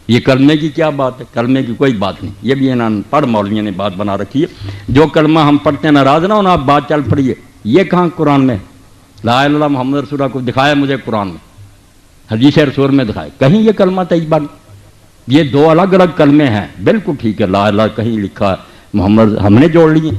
یہ کلمے کی کیا بات ہے؟ کلمے کی کوئی بات نہیں، یہ بھی ان پڑھ مولویوں نے بات بنا رکھی ہے، جو کلمہ ہم پڑھتے ہیں ناراض نہ ہونا، آپ بات چل پڑیے، یہ کہاں قرآن میں لا الہ الا اللہ محمد رسول اللہ کو دکھایا مجھے قرآن میں، حدیث رسول میں دکھائے کہیں یہ کلمہ طیبہ نہیں، یہ دو الگ الگ کلمے ہیں، بالکل ٹھیک ہے، لا الہ کہیں لکھا ہے، محمد ہم نے جوڑ لیے،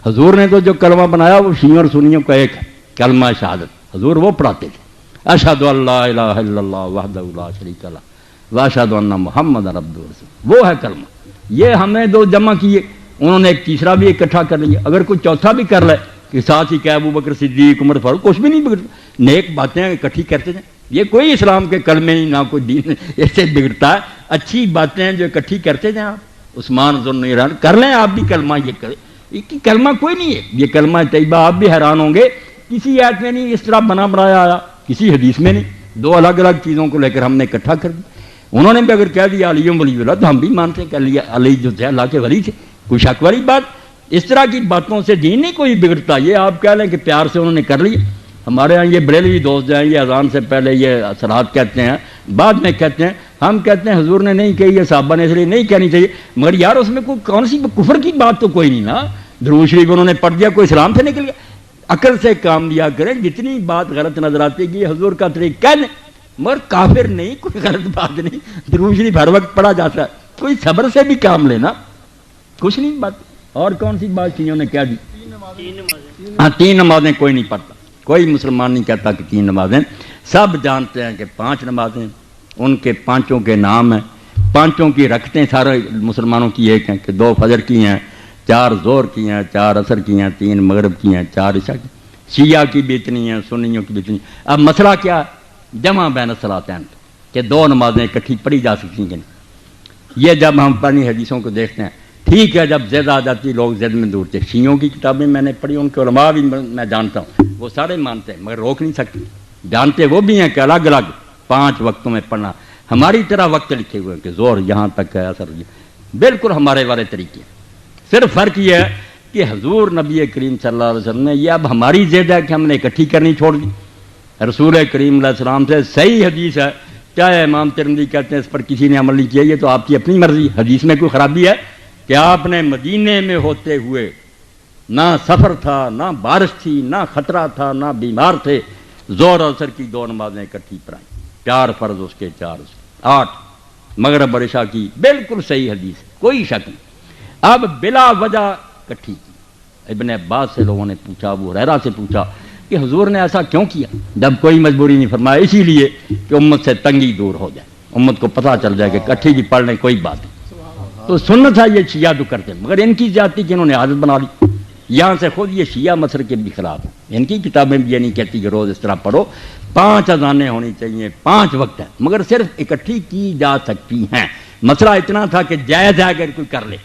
حضور نے تو جو کلمہ بنایا وہ شیعوں اور سنیوں کا ایک ہے، کلمہ شہادت، حضور وہ پڑھاتے تھے، اشہد ان لا الہ الا اللہ وحدہ لا شریک لہ واشہد ان محمد عبدہ ورسولہ، وہ ہے کلمہ، یہ ہم نے دو جمع کیے، انہوں نے ایک تیسرا بھی اکٹھا کر لیا، اگر کوئی چوتھا بھی کر لے کہ ساتھ ہی کہ ابو بکر صدیق عمر فاروق، کچھ بھی نہیں بگڑتا، نیک باتیں اکٹھی کرتے ہیں، یہ کوئی اسلام کے کلمے نہیں، نہ کوئی دین اس سے بگڑتا ہے، اچھی باتیں جو اکٹھی کرتے تھے آپ، عثمان ذوالنورین کر لیں آپ بھی کلمہ، یہ کریں، یہ کلمہ کوئی نہیں ہے، یہ کلمہ طیبہ، آپ بھی حیران ہوں گے، کسی آیت میں نہیں اس طرح بنا بنایا آیا، کسی حدیث میں نہیں، دو الگ الگ چیزوں کو لے کر ہم نے اکٹھا کر دیا، انہوں نے بھی اگر کہہ دیا علی ولی اللہ تو ہم بھی مانتے ہیں کہ علی جو تھے اللہ کے ولی تھے، کوئی شک والی بات، اس طرح کی باتوں سے دین نہیں کوئی بگڑتا، یہ آپ کہہ لیں کہ پیار سے انہوں نے کر لیا، ہمارے ہاں یہ بریلوی دوست جو ہیں یہ اذان سے پہلے یہ صلوات کہتے ہیں، بعد میں کہتے ہیں، ہم کہتے ہیں حضور نے نہیں کہی ہے، صحابہ نے اس لیے نہیں کہنی چاہیے، مگر یار اس میں کوئی کون سی کفر کی بات تو کوئی نہیں نا، درود شریف انہوں نے پڑھ دیا، کوئی اسلام سے نکل گیا، عقل سے کام لیا کریں، جتنی بات غلط نظر آتی ہے کہ یہ حضور کا طریقہ کہہ لیں، مگر کافر نہیں، کوئی غلط بات نہیں، درود شریف ہر وقت پڑھا جاتا ہے، کوئی صبر سے بھی کام لینا، کچھ نہیں بات، اور کون سی بات چیزوں نے کہہ دی، ہاں 3 نمازیں کوئی نہیں پڑھتا، کوئی مسلمان نہیں کہتا کہ 3 نمازیں، سب جانتے ہیں کہ 5 نمازیں، ان کے 5 کے نام ہیں، 5 کی رکھتے ہیں، سارے مسلمانوں کی ایک ہیں کہ 2 فجر کی ہیں، 4 ظہر کی ہیں، 4 عصر کی ہیں، 3 مغرب کی ہیں، 4 عشاء کی، شیعہ کی بھی اتنی ہیں، سنیوں کی بھی اتنی، اب مسئلہ کیا ہے؟ جمع بین الصلاتین، کہ 2 نمازیں اکٹھی پڑھی جا سکتی ہیں کہ نہیں، یہ جب ہم پڑھنی حدیثوں کو دیکھتے ہیں، ٹھیک ہے جب زد آ جاتی لوگ زد میں دور تھے، شیعوں کی کتابیں میں نے پڑھی، ان کے علماء بھی میں جانتا ہوں، وہ سارے مانتے ہیں مگر روک نہیں سکتے، جانتے وہ بھی ہیں کہ الگ الگ 5 وقتوں میں پڑھنا، ہماری طرح وقت لکھے ہوئے ہیں کہ زور یہاں تک ہے، اثر بالکل ہمارے والے طریقے، صرف فرق یہ ہے کہ حضور نبی کریم صلی اللہ علیہ وسلم نے، یہ اب ہماری زد ہے کہ ہم نے اکٹھی کرنی چھوڑ دی، رسول کریم علیہ السلام سے صحیح حدیث ہے، چاہے امام ترمذی کہتے ہیں اس پر کسی نے عمل نہیں کیا، یہ تو آپ کی اپنی مرضی، حدیث میں کوئی خرابی ہے کہ آپ نے مدینے میں ہوتے ہوئے نہ سفر تھا، نہ بارش تھی، نہ خطرہ تھا، نہ بیمار تھے، ظہر اور عصر کی 2 نمازیں اکٹھی پڑھائیں، 4 فرض اس کے 4 8 مغرب اور عشاء کی، بالکل صحیح حدیث، کوئی شک نہیں، اب بلا وجہ اکٹھی کی، ابن عباس سے لوگوں نے پوچھا، ابو ہریرہ سے پوچھا کہ حضور نے ایسا کیوں کیا، جب کوئی مجبوری نہیں، فرمایا اسی لیے کہ امت سے تنگی دور ہو جائے، امت کو پتہ چل جائے کہ اکٹھی بھی پڑھ لیں کوئی بات نہیں، تو سنت ہے یہ شیعہ جو کرتے ہیں، مگر ان کی زیادتی کہ انہوں نے عادت بنا لی، یہاں سے خود یہ شیعہ مسلک کے بھی خلاف ہے، ان کی کتابیں بھی یہ نہیں کہتی کہ روز اس طرح پڑھو، 5 اذانیں ہونی چاہیے، 5 وقت ہیں، مگر صرف اکٹھی کی جا سکتی ہیں، مسئلہ اتنا تھا کہ جائز ہے اگر کوئی کر لے،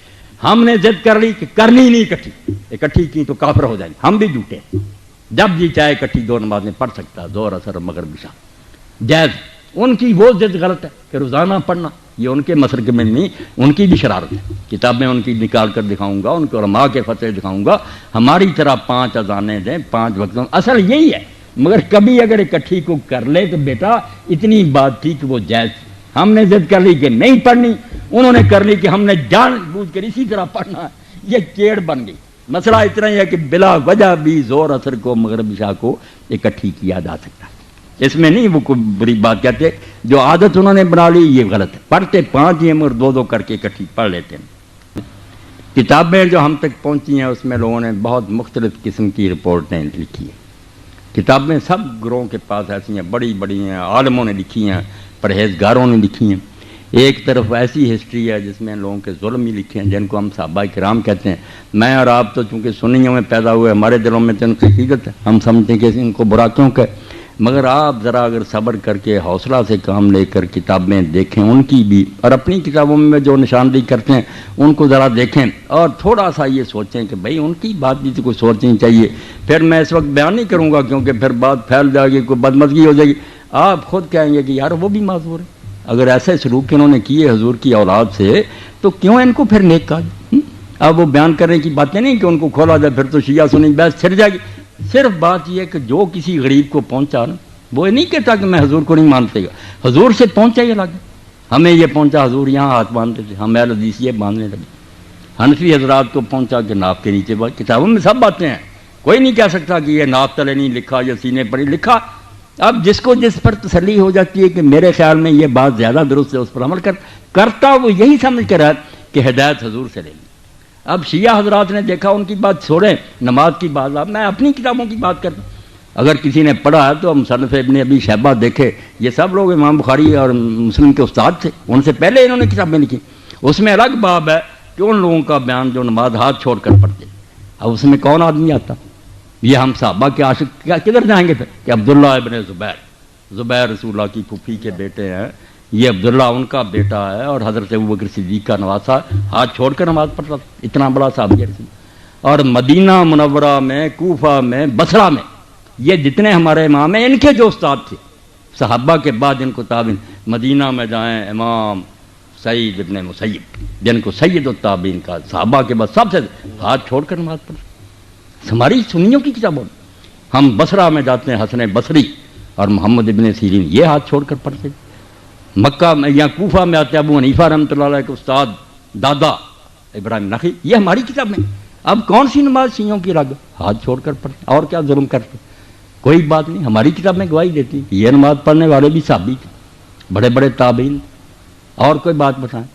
ہم نے ضد کر لی کہ کرنی نہیں اکٹھی کی تو کافر ہو جائیں، ہم بھی جھوٹے، جب جی چاہے اکٹھی 2 نمازیں پڑھ سکتا، ظہر عصر مغرب عشاء جائز، ان کی وہ ضد غلط ہے کہ روزانہ پڑھنا، یہ ان کے مسلک میں نہیں، ان کی بھی شرارت ہے، کتابیں ان کی نکال کر دکھاؤں گا، ان کے علماء کے فتوے دکھاؤں گا، ہماری طرح 5 اذانیں دیں، 5 وقتوں، اصل یہی ہے، مگر کبھی اگر اکٹھی کو کر لے تو بیٹا اتنی بات تھی کہ وہ جائز تھی، ہم نے ضد کر لی کہ نہیں پڑھنی، انہوں نے کر لی کہ ہم نے جان بوجھ کر اسی طرح پڑھنا ہے، یہ چیڑ بن گئی، مسئلہ اتنا ہی ہے کہ بلا وجہ بھی ظہر عصر کو مغرب عشاء کو اکٹھی کیا جا سکتا ہے، اس میں نہیں وہ کوئی بری بات کہتے، جو عادت انہوں نے بنا لی یہ غلط ہے، پڑھتے 5 ہی مگر 2 کر کے اکٹھی پڑھ لیتے ہیں، کتابیں جو ہم تک پہنچی ہیں اس میں لوگوں نے بہت مختلف قسم کی رپورٹیں لکھی ہیں، کتابیں سب گروہوں کے پاس ایسی ہیں، بڑی بڑی ہیں، عالموں نے لکھی ہیں، پرہیزگاروں نے لکھی ہیں، ایک طرف ایسی ہسٹری ہے جس میں لوگوں کے ظلم ہی لکھے ہیں جن کو ہم صحابہ کرام کہتے ہیں، میں اور آپ تو چونکہ سنیوں میں پیدا ہوئے، ہمارے دلوں میں تو ان کی حقیقت ہے، ہم سمجھتے ہیں کہ ان کو برا کیوں کہ، مگر آپ ذرا اگر صبر کر کے حوصلہ سے کام لے کر کتابیں دیکھیں ان کی بھی، اور اپنی کتابوں میں جو نشاندہی کرتے ہیں ان کو ذرا دیکھیں، اور تھوڑا سا یہ سوچیں کہ بھائی ان کی بات بھی تو کوئی سوچنی چاہیے، پھر میں اس وقت بیان نہیں کروں گا کیونکہ پھر بات پھیل جائے گی، کوئی بدمزگی ہو جائے گی، آپ خود کہیں گے کہ یار وہ بھی معذور ہے، اگر ایسے سلوک انہوں نے کیے حضور کی اولاد سے تو کیوں ان کو پھر نیک کہا، اب وہ بیان کرنے کی باتیں نہیں کہ ان کو کھولا جائے پھر تو شیعہ سنی بحث چھڑ جائے گی، صرف بات یہ ہے کہ جو کسی غریب کو پہنچا نا وہ نہیں کہتا کہ میں حضور کو نہیں مانتے گا، حضور سے پہنچا ہی الگ ہے، ہمیں یہ پہنچا حضور یہاں ہاتھ باندھتے تھے، ہم اہل حدیث یہ باندھنے لگے۔ حنفی حضرات کو پہنچا کہ ناف کے نیچے بات، کتابوں میں سب باتیں ہیں، کوئی نہیں کہہ سکتا کہ یہ ناف تلے نہیں لکھا یا سینے پر ہی لکھا۔ اب جس کو جس پر تسلی ہو جاتی ہے کہ میرے خیال میں یہ بات زیادہ درست ہے، اس پر عمل کرتا وہ یہی سمجھ کر ہے کہ ہدایت حضور سے لے لی۔ اب شیعہ حضرات نے دیکھا ان کی بات چھوڑیں، نماز کی بات، اب میں اپنی کتابوں کی بات کرتا ہوں۔ اگر کسی نے پڑھا ہے تو مصنف ابن ابی شیبہ دیکھے، یہ سب لوگ امام بخاری اور مسلم کے استاد تھے، ان سے پہلے انہوں نے کتابیں لکھی۔ اس میں الگ باب ہے کہ ان لوگوں کا بیان جو نماز ہاتھ چھوڑ کر پڑھتے، اب اس میں کون آدمی آتا؟ یہ ہم صحابہ کے عاشق کدھر جائیں گے پھر کہ عبداللہ ابن زبیر رسول اللہ کی پھوپھی کے بیٹے ہیں، یہ عبداللہ ان کا بیٹا ہے اور حضرت ابوبکر صدیق کا نواسا، ہاتھ چھوڑ کر نماز پڑھتا تھا، اتنا بڑا صحابی رسول۔ اور مدینہ منورہ میں، کوفہ میں، بصرہ میں یہ جتنے ہمارے امام ہیں ان کے جو استاد تھے صحابہ کے بعد ان کو تابعین، مدینہ میں جائیں امام سعید ابن مسیب جن کو سید التابعین کا، صحابہ کے بعد سب سے ہاتھ چھوڑ کر نماز پڑھتے۔ ہماری سنیوں کی کتابوں میں ہم بصرہ میں جاتے ہیں، حسن بصری اور محمد ابن سیرین یہ ہاتھ چھوڑ کر پڑھتے۔ مکہ میں یا کوفہ میں آتے ابو حنیفہ رحمۃ اللہ علیہ کے استاد دادا ابراہیم نخعی، یہ ہماری کتاب میں۔ اب کون سی نماز شیعوں کی رگ، ہاتھ چھوڑ کر پڑھتے اور کیا ظلم کرتے؟ کوئی بات نہیں، ہماری کتاب میں گواہی دیتی ہے کہ یہ نماز پڑھنے والے بھی صحابی تھے، بڑے بڑے تابعین، اور کوئی بات بتائیں۔